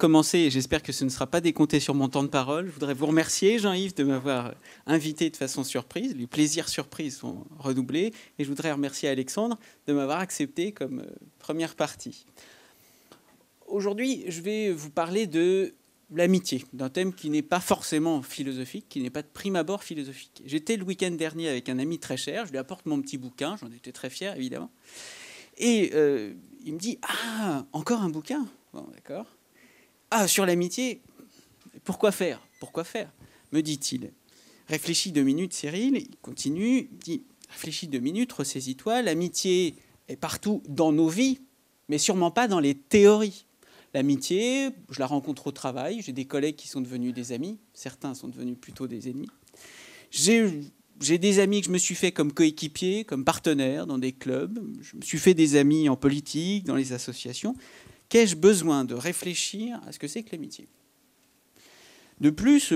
commencer, j'espère que ce ne sera pas décompté sur mon temps de parole, je voudrais vous remercier, Jean-Yves, de m'avoir invité de façon surprise. Les plaisirs surprises sont redoublés. Et je voudrais remercier Alexandre de m'avoir accepté comme première partie. Aujourd'hui, je vais vous parler de l'amitié, d'un thème qui n'est pas forcément philosophique, qui n'est pas de prime abord philosophique. J'étais le week-end dernier avec un ami très cher, je lui apporte mon petit bouquin, j'en étais très fier, évidemment. Et il me dit « Ah, encore un bouquin ?» Bon, d'accord. « Ah, sur l'amitié, pourquoi faire ? Pourquoi faire ?» me dit-il. « Réfléchis 2 minutes, Cyril. » Il continue, il dit « Réfléchis 2 minutes, ressaisis-toi. L'amitié est partout dans nos vies, mais sûrement pas dans les théories. L'amitié, je la rencontre au travail. J'ai des collègues qui sont devenus des amis. Certains sont devenus plutôt des ennemis. J'ai des amis que je me suis fait comme coéquipiers, comme partenaires dans des clubs. Je me suis fait des amis en politique, dans les associations. Qu'ai-je besoin de réfléchir à ce que c'est que l'amitié ? De plus,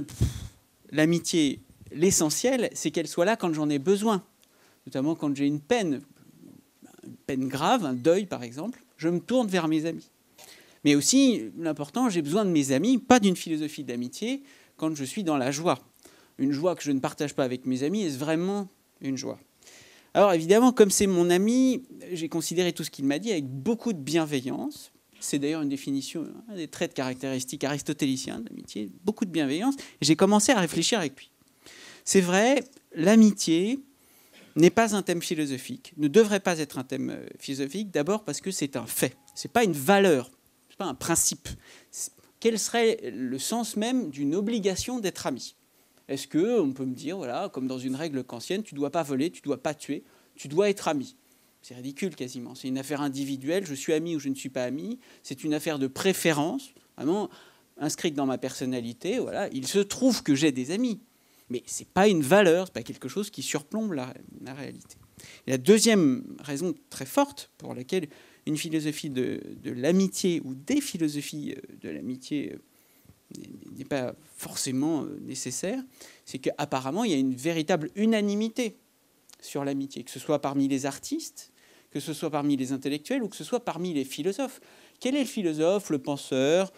l'amitié, l'essentiel, c'est qu'elle soit là quand j'en ai besoin. Notamment quand j'ai une peine grave, un deuil par exemple, je me tourne vers mes amis. Mais aussi, l'important, j'ai besoin de mes amis, pas d'une philosophie d'amitié, quand je suis dans la joie. Une joie que je ne partage pas avec mes amis, est-ce vraiment une joie ? Alors évidemment, comme c'est mon ami, j'ai considéré tout ce qu'il m'a dit avec beaucoup de bienveillance. C'est d'ailleurs une définition, un des traits de caractéristiques aristotéliciens de l'amitié, beaucoup de bienveillance. Et j'ai commencé à réfléchir avec lui. C'est vrai, l'amitié n'est pas un thème philosophique, ne devrait pas être un thème philosophique, d'abord parce que c'est un fait, ce n'est pas une valeur, ce n'est pas un principe. Quel serait le sens même d'une obligation d'être ami ? Est-ce qu'on peut me dire, voilà, comme dans une règle kantienne, tu ne dois pas voler, tu ne dois pas tuer, tu dois être ami ? C'est ridicule quasiment. C'est une affaire individuelle, je suis ami ou je ne suis pas ami. C'est une affaire de préférence, vraiment inscrite dans ma personnalité. Voilà. Il se trouve que j'ai des amis, mais ce n'est pas une valeur, ce n'est pas quelque chose qui surplombe la réalité. Et la deuxième raison très forte pour laquelle une philosophie de l'amitié ou des philosophies de l'amitié n'est pas forcément nécessaire, c'est qu'apparemment, il y a une véritable unanimité sur l'amitié, que ce soit parmi les artistes, que ce soit parmi les intellectuels ou que ce soit parmi les philosophes. Quel est le philosophe, le penseur,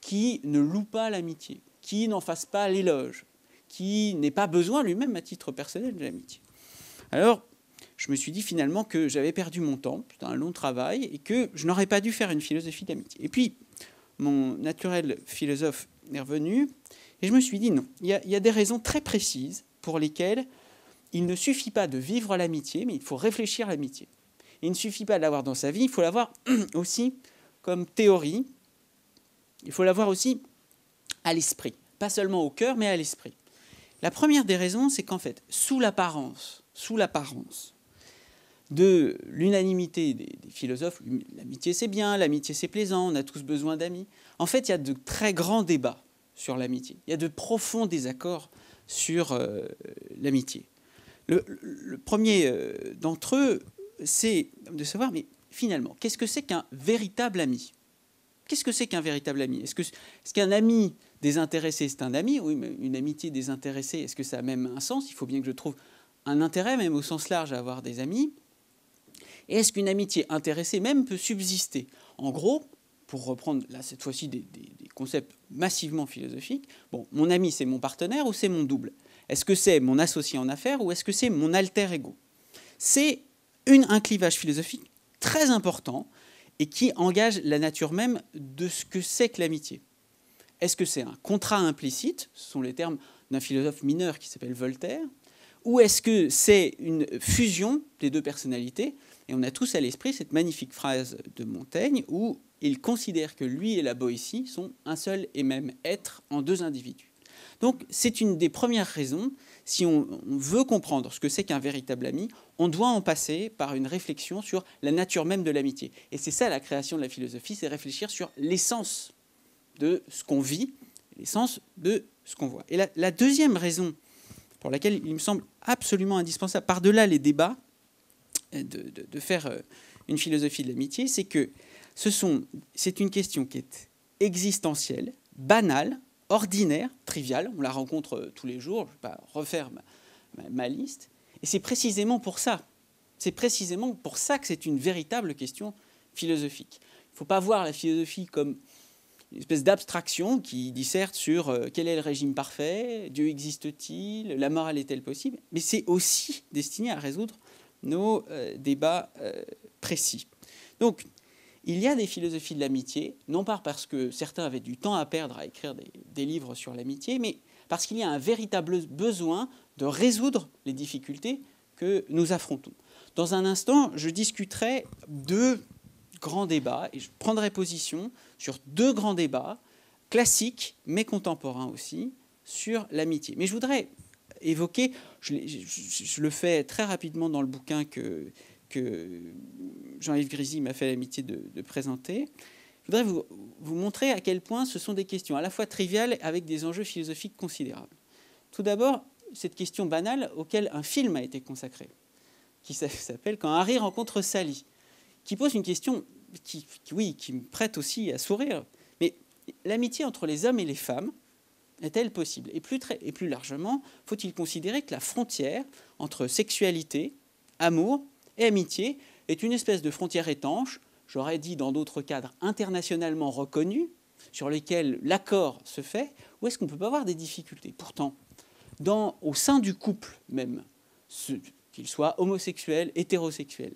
qui ne loue pas l'amitié, qui n'en fasse pas l'éloge, qui n'ait pas besoin lui-même à titre personnel de l'amitié ? Alors, je me suis dit finalement que j'avais perdu mon temps, c'était un long travail, et que je n'aurais pas dû faire une philosophie d'amitié. Et puis, mon naturel philosophe est revenu, et je me suis dit non, il y a des raisons très précises pour lesquelles il ne suffit pas de vivre l'amitié, mais il faut réfléchir à l'amitié. Il ne suffit pas de l'avoir dans sa vie, il faut l'avoir aussi comme théorie, il faut l'avoir aussi à l'esprit, pas seulement au cœur, mais à l'esprit. La première des raisons, c'est qu'en fait, sous l'apparence de l'unanimité des philosophes, l'amitié c'est bien, l'amitié c'est plaisant, on a tous besoin d'amis. En fait, il y a de très grands débats sur l'amitié. Il y a de profonds désaccords sur l'amitié. Le premier d'entre eux, c'est de savoir, mais finalement, qu'est-ce que c'est qu'un véritable ami ? Qu'est-ce que c'est qu'un véritable ami ? Est-ce qu'un ami désintéressé, c'est un ami ? Oui, mais une amitié désintéressée, est-ce que ça a même un sens ? Il faut bien que je trouve un intérêt, même au sens large, à avoir des amis. Et est-ce qu'une amitié intéressée même peut subsister ? En gros, pour reprendre là, cette fois-ci des concepts massivement philosophiques, bon, mon ami, c'est mon partenaire ou c'est mon double ? Est-ce que c'est mon associé en affaires ou est-ce que c'est mon alter ego ? C'est un clivage philosophique très important et qui engage la nature même de ce que c'est que l'amitié. Est-ce que c'est un contrat implicite ? Ce sont les termes d'un philosophe mineur qui s'appelle Voltaire. Ou est-ce que c'est une fusion des deux personnalités ? Et on a tous à l'esprit cette magnifique phrase de Montaigne où il considère que lui et la Boétie sont un seul et même être en deux individus. Donc c'est une des premières raisons, si on veut comprendre ce que c'est qu'un véritable ami, on doit en passer par une réflexion sur la nature même de l'amitié. Et c'est ça la création de la philosophie, c'est réfléchir sur l'essence de ce qu'on vit, l'essence de ce qu'on voit. Et la deuxième raison pour laquelle il me semble absolument indispensable, par-delà les débats, de faire une philosophie de l'amitié, c'est que c'est une question qui est existentielle, banale, ordinaire, triviale, on la rencontre tous les jours, je ne vais pas refaire ma liste, et c'est précisément pour ça. C'est précisément pour ça que c'est une véritable question philosophique. Il ne faut pas voir la philosophie comme une espèce d'abstraction qui disserte sur quel est le régime parfait, Dieu existe-t-il, la morale est-elle possible, mais c'est aussi destiné à résoudre nos débats précis. Donc, il y a des philosophies de l'amitié, non pas parce que certains avaient du temps à perdre à écrire des livres sur l'amitié, mais parce qu'il y a un véritable besoin de résoudre les difficultés que nous affrontons. Dans un instant, je discuterai deux grands débats et je prendrai position sur deux grands débats classiques, mais contemporains aussi, sur l'amitié. Mais je voudrais évoquer, je le fais très rapidement dans le bouquin que Jean-Yves Grisi m'a fait l'amitié de présenter. Je voudrais vous montrer à quel point ce sont des questions à la fois triviales avec des enjeux philosophiques considérables. Tout d'abord, cette question banale auquel un film a été consacré, qui s'appelle « Quand Harry rencontre Sally », qui pose une question qui me prête aussi à sourire. Mais l'amitié entre les hommes et les femmes est-elle possible ? Et plus largement, faut-il considérer que la frontière entre sexualité, amour et amitié est une espèce de frontière étanche, j'aurais dit dans d'autres cadres internationalement reconnus, sur lesquels l'accord se fait, ou est-ce qu'on ne peut pas avoir des difficultés ? Pourtant, au sein du couple même, qu'il soit homosexuel, hétérosexuel,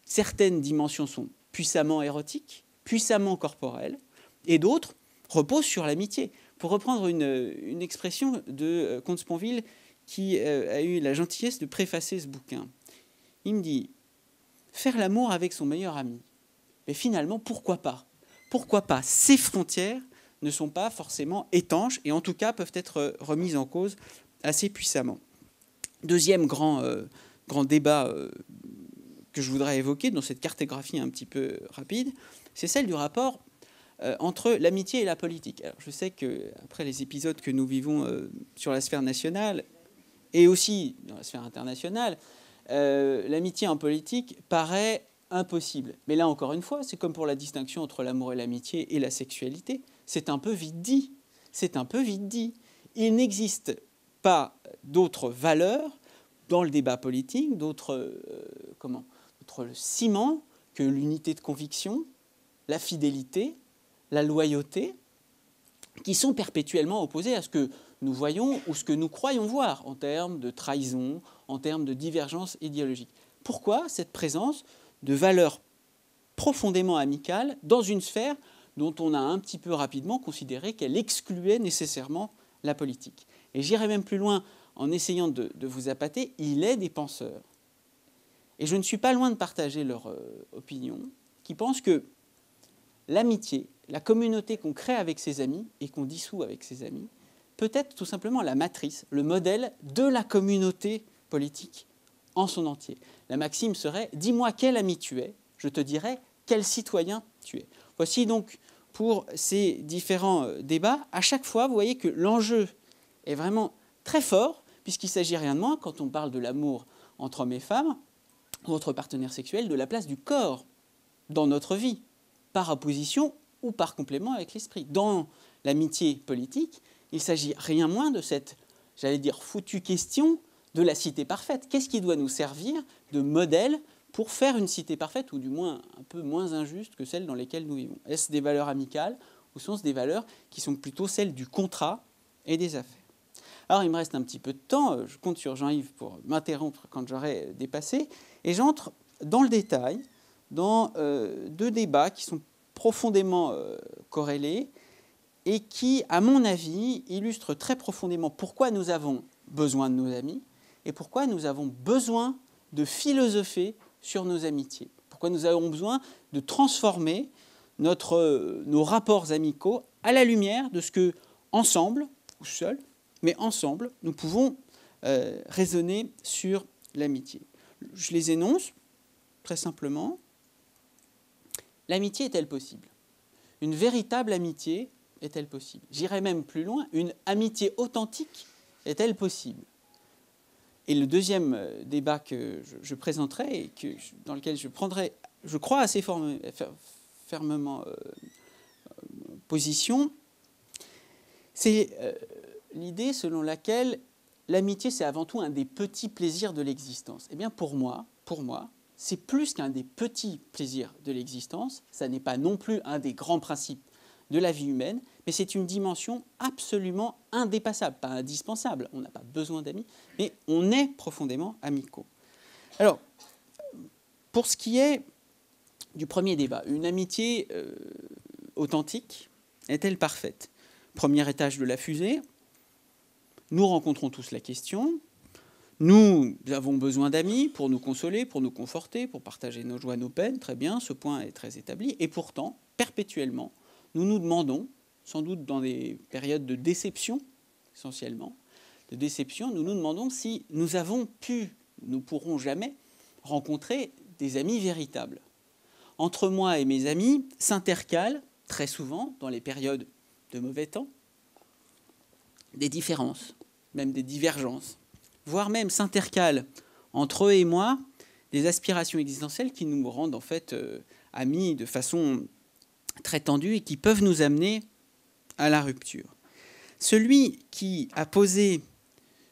certaines dimensions sont puissamment érotiques, puissamment corporelles, et d'autres reposent sur l'amitié. Pour reprendre une expression de Comte Sponville qui a eu la gentillesse de préfacer ce bouquin, il me dit « faire l'amour avec son meilleur ami ». Mais finalement, pourquoi pas ? Pourquoi pas ? Ces frontières ne sont pas forcément étanches et en tout cas peuvent être remises en cause assez puissamment. Deuxième grand débat que je voudrais évoquer dans cette cartographie un petit peu rapide, c'est celle du rapport entre l'amitié et la politique. Alors, je sais qu'après les épisodes que nous vivons sur la sphère nationale et aussi dans la sphère internationale, l'amitié en politique paraît impossible. Mais là, encore une fois, c'est comme pour la distinction entre l'amour et l'amitié et la sexualité. C'est un peu vite dit. C'est un peu vite dit. Il n'existe pas d'autres valeurs dans le débat politique, d'autres ciments que l'unité de conviction, la fidélité, la loyauté, qui sont perpétuellement opposés à ce que nous voyons ou ce que nous croyons voir en termes de trahison, en termes de divergence idéologique. Pourquoi cette présence de valeurs profondément amicales dans une sphère dont on a un petit peu rapidement considéré qu'elle excluait nécessairement la politique ? Et j'irai même plus loin en essayant de vous appâter, il est des penseurs. Et je ne suis pas loin de partager leur opinion, qui pensent que l'amitié, la communauté qu'on crée avec ses amis et qu'on dissout avec ses amis, peut être tout simplement la matrice, le modèle de la communauté politique en son entier. La maxime serait « dis-moi quel ami tu es, je te dirai quel citoyen tu es ». Voici donc pour ces différents débats. À chaque fois, vous voyez que l'enjeu est vraiment très fort, puisqu'il ne s'agit rien de moins, quand on parle de l'amour entre hommes et femmes, ou entre partenaires sexuels, de la place du corps dans notre vie, par opposition ou par complément avec l'esprit. Dans l'amitié politique, il ne s'agit rien moins de cette, j'allais dire, foutue question de la cité parfaite. Qu'est-ce qui doit nous servir de modèle pour faire une cité parfaite, ou du moins un peu moins injuste que celle dans lesquelles nous vivons ? Est-ce des valeurs amicales, ou sont-ce des valeurs qui sont plutôt celles du contrat et des affaires ? Alors, il me reste un petit peu de temps, je compte sur Jean-Yves pour m'interrompre quand j'aurai dépassé, et j'entre dans le détail, dans deux débats qui sont profondément corrélés et qui, à mon avis, illustrent très profondément pourquoi nous avons besoin de nos amis et pourquoi nous avons besoin de philosopher sur nos amitiés, pourquoi nous avons besoin de transformer nos rapports amicaux à la lumière de ce que, ensemble, ou seuls, mais ensemble, nous pouvons raisonner sur l'amitié. Je les énonce très simplement. L'amitié est-elle possible ? Une véritable amitié est-elle possible ? J'irai même plus loin, une amitié authentique est-elle possible ? Et le deuxième débat que je présenterai et dans lequel je prendrai, je crois, assez fermement position, c'est l'idée selon laquelle l'amitié, c'est avant tout un des petits plaisirs de l'existence. Eh bien, pour moi, c'est plus qu'un des petits plaisirs de l'existence. Ça n'est pas non plus un des grands principes de la vie humaine, mais c'est une dimension absolument indépassable, pas indispensable, on n'a pas besoin d'amis, mais on est profondément amicaux. Alors, pour ce qui est du premier débat, une amitié authentique est-elle parfaite? Premier étage de la fusée, nous rencontrons tous la question. Nous avons besoin d'amis pour nous consoler, pour nous conforter, pour partager nos joies, nos peines. Très bien, ce point est très établi. Et pourtant, perpétuellement, nous nous demandons, sans doute dans des périodes de déception, essentiellement, de déception, nous nous demandons si nous pourrons jamais rencontrer des amis véritables. Entre moi et mes amis s'intercalent très souvent, dans les périodes de mauvais temps, des différences, même des divergences, voire même s'intercalent entre eux et moi des aspirations existentielles qui nous rendent en fait amis de façon très tendue et qui peuvent nous amener à la rupture. Celui qui a posé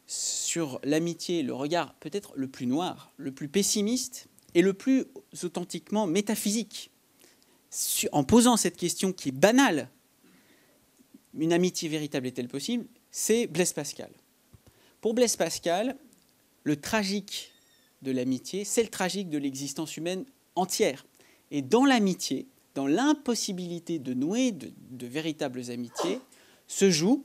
sur l'amitié le regard peut-être le plus noir, le plus pessimiste et le plus authentiquement métaphysique, en posant cette question qui est banale, une amitié véritable est-elle possible? C'est Blaise Pascal. Pour Blaise Pascal, le tragique de l'amitié, c'est le tragique de l'existence humaine entière. Et dans l'amitié, dans l'impossibilité de nouer de véritables amitiés, se jouent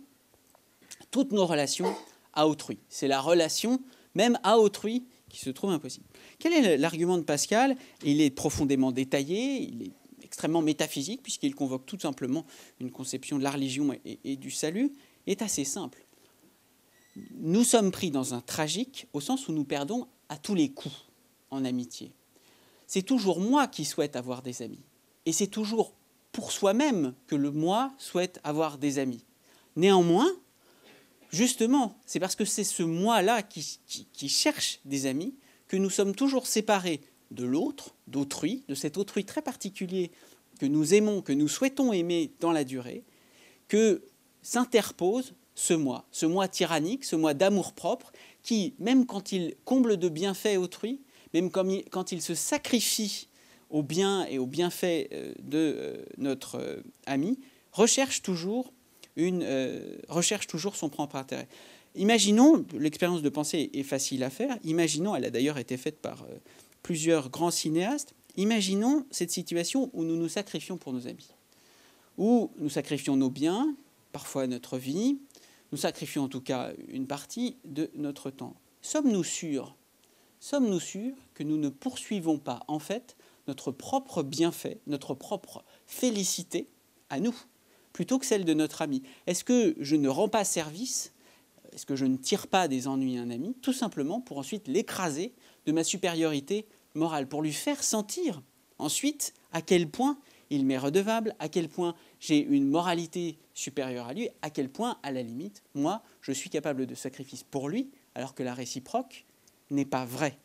toutes nos relations à autrui. C'est la relation même à autrui qui se trouve impossible. Quel est l'argument de Pascal? Il est profondément détaillé, il est extrêmement métaphysique, puisqu'il convoque tout simplement une conception de la religion et du salut, est assez simple. Nous sommes pris dans un tragique au sens où nous perdons à tous les coups en amitié. C'est toujours moi qui souhaite avoir des amis. Et c'est toujours pour soi-même que le moi souhaite avoir des amis. Néanmoins, justement, c'est parce que c'est ce moi-là qui cherche des amis que nous sommes toujours séparés de l'autre, d'autrui, de cet autrui très particulier que nous aimons, que nous souhaitons aimer dans la durée, que s'interpose ce moi tyrannique, ce moi d'amour-propre, qui, même quand il comble de bienfaits autrui, même quand il se sacrifie au bien et aux bienfaits de notre ami, recherche toujours son propre intérêt. Imaginons, l'expérience de pensée est facile à faire, imaginons, elle a d'ailleurs été faite par plusieurs grands cinéastes, imaginons cette situation où nous nous sacrifions pour nos amis, où nous sacrifions nos biens, parfois notre vie, nous sacrifions en tout cas une partie de notre temps. Sommes-nous sûrs que nous ne poursuivons pas en fait notre propre bienfait, notre propre félicité à nous, plutôt que celle de notre ami? Est-ce que je ne rends pas service, est-ce que je ne tire pas des ennuis à un ami, tout simplement pour ensuite l'écraser de ma supériorité morale, pour lui faire sentir ensuite à quel point il m'est redevable, à quel point j'ai une moralité supérieure à lui, à quel point, à la limite, moi, je suis capable de sacrifice pour lui, alors que la réciproque n'est pas vraie.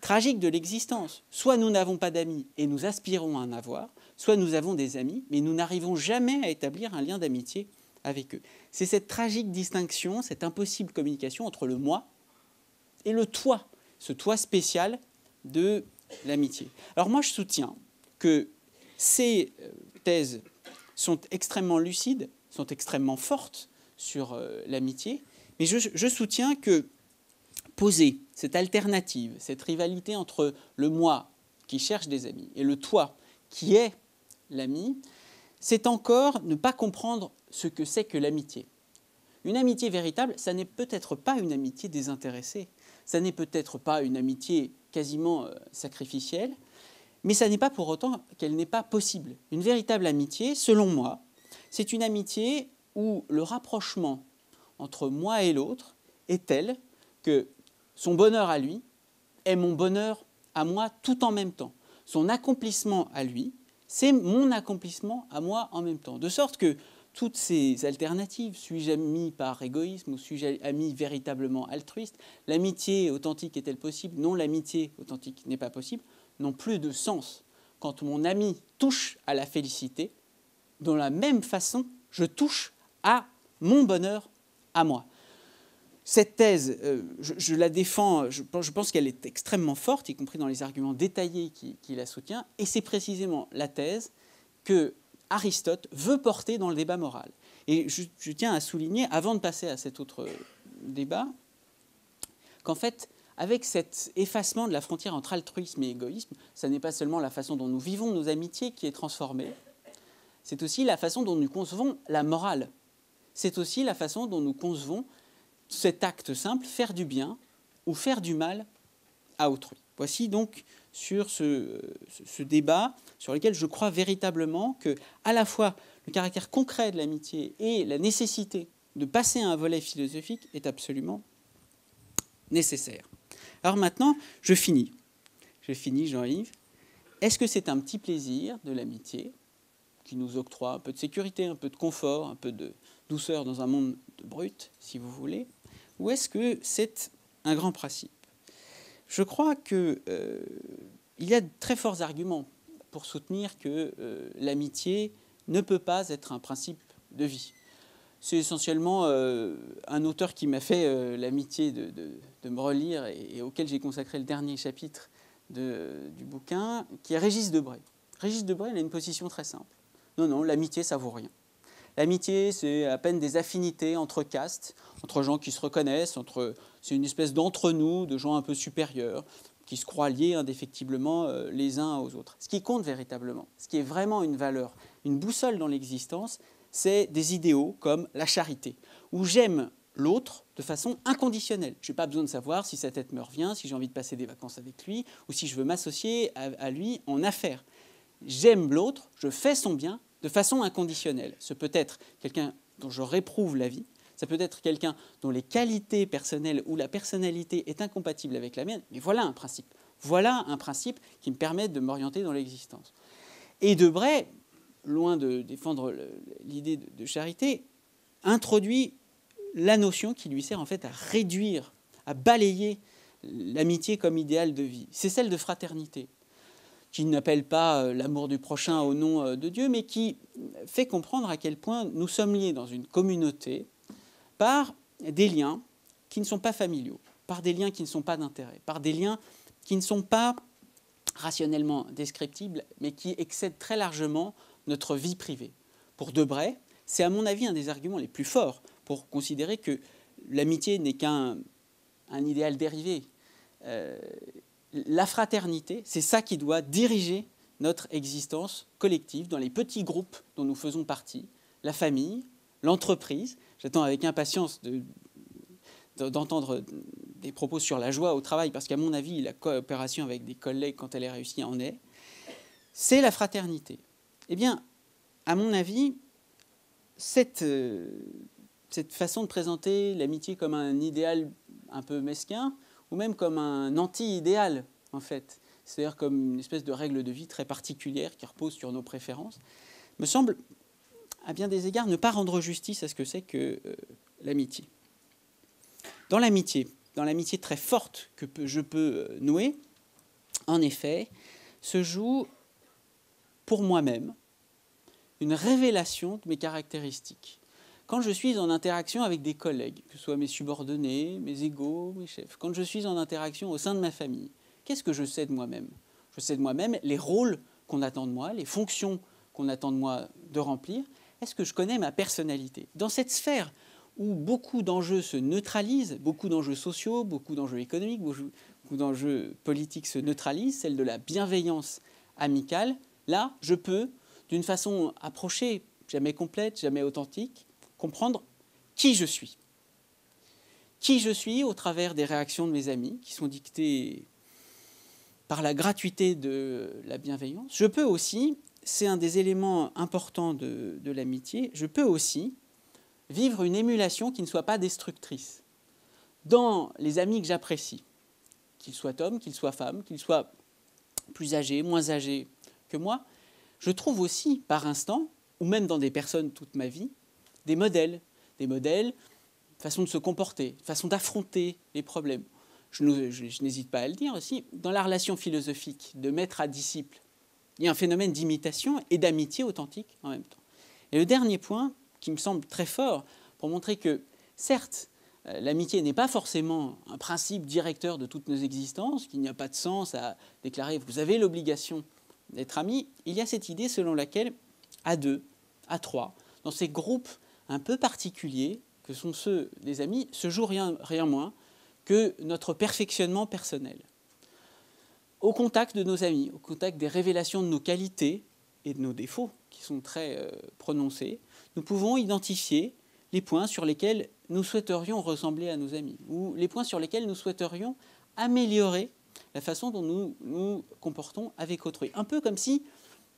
Tragique de l'existence. Soit nous n'avons pas d'amis et nous aspirons à en avoir, soit nous avons des amis, mais nous n'arrivons jamais à établir un lien d'amitié avec eux. C'est cette tragique distinction, cette impossible communication entre le moi et le toi, ce toi spécial de l'amitié. Alors moi, je soutiens que ces thèses sont extrêmement lucides, sont extrêmement fortes sur l'amitié, mais je soutiens que poser cette alternative, cette rivalité entre le moi qui cherche des amis et le toi qui est l'ami, c'est encore ne pas comprendre ce que c'est que l'amitié. Une amitié véritable, ça n'est peut-être pas une amitié désintéressée, ça n'est peut-être pas une amitié quasiment sacrificielle, mais ça n'est pas pour autant qu'elle n'est pas possible. Une véritable amitié, selon moi, c'est une amitié où le rapprochement entre moi et l'autre est tel que son bonheur à lui est mon bonheur à moi tout en même temps. Son accomplissement à lui, c'est mon accomplissement à moi en même temps. De sorte que toutes ces alternatives, suis-je ami par égoïsme ou suis-je ami véritablement altruiste, l'amitié authentique est-elle possible? Non, l'amitié authentique n'est pas possible, n'ont plus de sens. Quand mon ami touche à la félicité, de la même façon, je touche à mon bonheur à moi. Cette thèse, je la défends, je pense qu'elle est extrêmement forte, y compris dans les arguments détaillés qui la soutiennent, et c'est précisément la thèse que Aristote veut porter dans le débat moral. Et je tiens à souligner, avant de passer à cet autre débat, qu'en fait, avec cet effacement de la frontière entre altruisme et égoïsme, ça n'est pas seulement la façon dont nous vivons nos amitiés qui est transformée, c'est aussi la façon dont nous concevons la morale. C'est aussi la façon dont nous concevons cet acte simple, faire du bien ou faire du mal à autrui. Voici donc sur ce débat sur lequel je crois véritablement que à la fois le caractère concret de l'amitié et la nécessité de passer à un volet philosophique est absolument nécessaire. Alors maintenant, je finis. Jean-Yves. Est-ce que c'est un petit plaisir de l'amitié qui nous octroie un peu de sécurité, un peu de confort, un peu de douceur dans un monde brut, si vous voulez, ou est-ce que c'est un grand principe ? Je crois qu'il y a de très forts arguments pour soutenir que l'amitié ne peut pas être un principe de vie. C'est essentiellement un auteur qui m'a fait l'amitié de me relire et auquel j'ai consacré le dernier chapitre du bouquin, qui est Régis Debray. Régis Debray, il a une position très simple. Non, l'amitié, ça vaut rien. L'amitié, c'est à peine des affinités entre castes, entre gens qui se reconnaissent, c'est une espèce d'entre-nous, de gens un peu supérieurs, qui se croient liés indéfectiblement les uns aux autres. Ce qui compte véritablement, ce qui est vraiment une valeur, une boussole dans l'existence, c'est des idéaux comme la charité, où j'aime l'autre de façon inconditionnelle. Je n'ai pas besoin de savoir si sa tête me revient, si j'ai envie de passer des vacances avec lui, ou si je veux m'associer à lui en affaires. J'aime l'autre, je fais son bien de façon inconditionnelle. Ce peut être quelqu'un dont je réprouve la vie, ça peut être quelqu'un dont les qualités personnelles ou la personnalité est incompatible avec la mienne, mais voilà un principe. Voilà un principe qui me permet de m'orienter dans l'existence. Et Debray, loin de défendre l'idée de charité, introduit la notion qui lui sert en fait à réduire, à balayer l'amitié comme idéal de vie. C'est celle de fraternité, qui n'appelle pas l'amour du prochain au nom de Dieu, mais qui fait comprendre à quel point nous sommes liés dans une communauté par des liens qui ne sont pas familiaux, par des liens qui ne sont pas d'intérêt, par des liens qui ne sont pas rationnellement descriptibles, mais qui excèdent très largement notre vie privée. Pour Debray, c'est à mon avis un des arguments les plus forts pour considérer que l'amitié n'est qu'un idéal dérivé. La fraternité, c'est ça qui doit diriger notre existence collective dans les petits groupes dont nous faisons partie, la famille, l'entreprise. J'attends avec impatience d'entendre des propos sur la joie au travail, parce qu'à mon avis, la coopération avec des collègues, quand elle est réussie, en est. C'est la fraternité. Eh bien, à mon avis, cette façon de présenter l'amitié comme un idéal un peu mesquin, ou même comme un anti-idéal, en fait, c'est-à-dire comme une espèce de règle de vie très particulière qui repose sur nos préférences, me semble, à bien des égards, ne pas rendre justice à ce que c'est que l'amitié. Dans l'amitié très forte que je peux nouer, en effet, se joue, pour moi-même, une révélation de mes caractéristiques. Quand je suis en interaction avec des collègues, que ce soit mes subordonnés, mes égaux, mes chefs, quand je suis en interaction au sein de ma famille, qu'est-ce que je sais de moi-même ? Je sais de moi-même les rôles qu'on attend de moi, les fonctions qu'on attend de moi de remplir. Est-ce que je connais ma personnalité ? Dans cette sphère où beaucoup d'enjeux se neutralisent, beaucoup d'enjeux sociaux, beaucoup d'enjeux économiques, beaucoup d'enjeux politiques se neutralisent, celle de la bienveillance amicale, là, je peux, d'une façon approchée, jamais complète, jamais authentique, comprendre qui je suis. Qui je suis au travers des réactions de mes amis, qui sont dictées par la gratuité de la bienveillance. Je peux aussi, c'est un des éléments importants de l'amitié, je peux aussi vivre une émulation qui ne soit pas destructrice. Dans les amis que j'apprécie, qu'ils soient hommes, qu'ils soient femmes, qu'ils soient plus âgés, moins âgés que moi, je trouve aussi, par instant, ou même dans des personnes toute ma vie, des modèles, façon de se comporter, façon d'affronter les problèmes. Je n'hésite pas à le dire aussi, dans la relation philosophique de maître à disciple, il y a un phénomène d'imitation et d'amitié authentique en même temps. Et le dernier point, qui me semble très fort, pour montrer que, certes, l'amitié n'est pas forcément un principe directeur de toutes nos existences, qu'il n'y a pas de sens à déclarer « vous avez l'obligation d'être amis », il y a cette idée selon laquelle, à deux, à trois, dans ces groupes un peu particuliers que sont ceux des amis, se joue rien moins que notre perfectionnement personnel. Au contact de nos amis, au contact des révélations de nos qualités et de nos défauts, qui sont très prononcés, nous pouvons identifier les points sur lesquels nous souhaiterions ressembler à nos amis, ou les points sur lesquels nous souhaiterions améliorer la façon dont nous nous comportons avec autrui. Un peu comme si,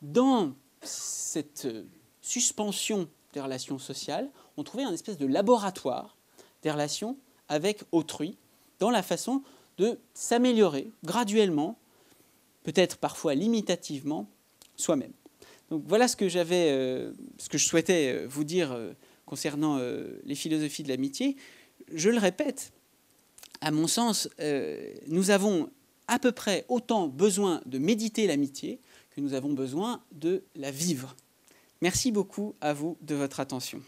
dans cette suspension des relations sociales, on trouvait un espèce de laboratoire des relations avec autrui, dans la façon de s'améliorer graduellement, peut-être parfois limitativement, soi-même. Donc voilà ce que je souhaitais vous dire concernant les philosophies de l'amitié. Je le répète, à mon sens, nous avons à peu près autant besoin de méditer l'amitié que nous avons besoin de la vivre. Merci beaucoup à vous de votre attention.